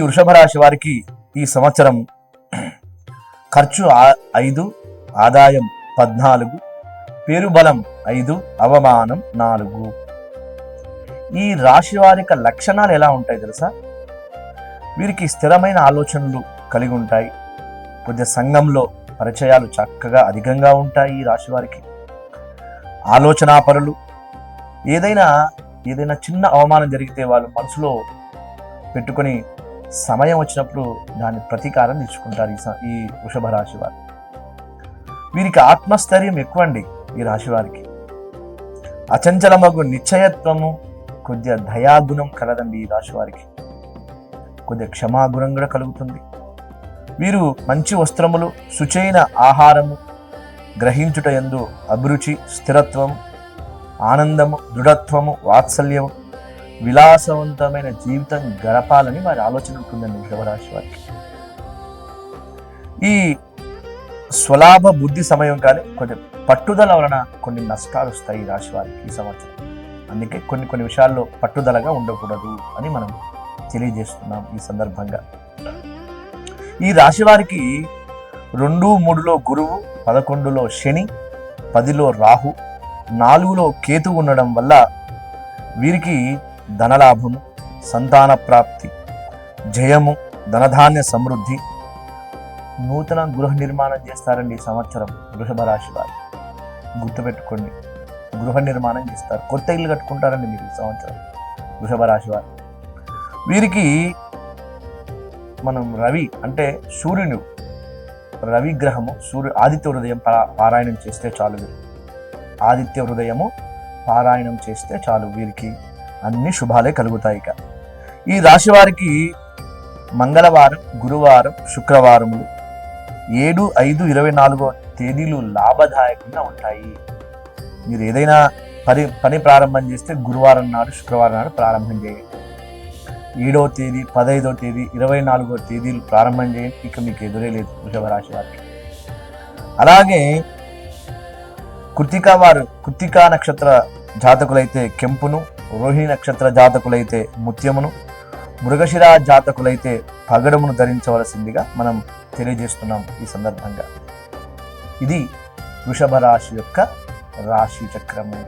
వృషభ రాశి వారికి ఈ సంవత్సరం ఖర్చు 5, ఆదాయం 14, పేరుబలం 5, అవమానం 4. ఈ రాశి వారి యొక్క లక్షణాలు ఎలా ఉంటాయి తెలుసా? వీరికి స్థిరమైన ఆలోచనలు కలిగి ఉంటాయి. కొద్దిగా సంఘంలో పరిచయాలు చక్కగా అధికంగా ఉంటాయి. ఈ రాశి వారికి ఆలోచనాపరులు. ఏదైనా చిన్న అవమానం జరిగితే వాళ్ళు మనసులో పెట్టుకొని సమయం వచ్చినప్పుడు దాని ప్రతీకారం తీర్చుకుంటారు ఈ వృషభ రాశి వారు. వీరికి ఆత్మస్థైర్యం ఎక్కువ అండి. ఈ రాశి వారికి అచంచలమగు నిశ్చయత్వము, కొద్దిగా దయాగుణం కలదండి. ఈ రాశి వారికి కొద్దిగా క్షమాగుణం కూడా కలుగుతుంది. వీరు మంచి వస్త్రములు, శుచైన ఆహారము గ్రహించుట యందు అభిరుచి, స్థిరత్వము, ఆనందము, దృఢత్వము, వాత్సల్యము, విలాసవంతమైన జీవితం గడపాలని వారి ఆలోచన ఉంటుందండి వృషభరాశి వారికి. ఈ స్వలాభ బుద్ధి సమయం కానీ కొంచెం పట్టుదల వలన కొన్ని నష్టాలు వస్తాయి ఈ రాశి వారికి ఈ సంవత్సరం. అందుకే కొన్ని విషయాల్లో పట్టుదలగా ఉండకూడదు అని మనం తెలియజేస్తున్నాం ఈ సందర్భంగా. ఈ రాశి వారికి 2, 3లో గురువు, 11లో శని, 10లో రాహు, 4లో కేతు ఉండడం వల్ల వీరికి ధనలాభము, సంతాన ప్రాప్తి, జయము, ధనధాన్య సమృద్ధి, నూతన గృహ నిర్మాణం చేస్తారండి ఈ సంవత్సరం వృషభ రాశి వారు. గుర్తుపెట్టుకోండి, గృహ నిర్మాణం చేస్తారు, కొత్త ఇల్లు కట్టుకుంటారండి మీరు ఈ సంవత్సరం వృషభ రాశి వారు. వీరికి మనం రవి అంటే సూర్యుని, రవి గ్రహము, ఆదిత్య హృదయం పారాయణం చేస్తే చాలు. ఆదిత్య హృదయము పారాయణం చేస్తే చాలు, వీరికి అన్ని శుభాలే కలుగుతాయి. ఇక ఈ రాశి వారికి మంగళవారం, గురువారం, శుక్రవారములు 7, 5, 24 తేదీలు లాభదాయకంగా ఉంటాయి. మీరు ఏదైనా పని ప్రారంభం చేస్తే గురువారం నాడు, శుక్రవారం నాడు ప్రారంభం చేయండి. 7వ తేదీ, 15వ తేదీ, 24వ తేదీలు ప్రారంభం చేయండి. ఇక మీకు ఎదురే లేదు వృషభ రాశి వారికి. అలాగే కృత్తికా నక్షత్ర జాతకులైతే కెంపును, రోహిణి నక్షత్ర జాతకులైతే ముత్యమును, మృగశిర జాతకులైతే పగడమును ధరించవలసిందిగా మనం తెలియజేస్తున్నాం ఈ సందర్భంగా. ఇది వృషభ రాశి యొక్క రాశి చక్రము.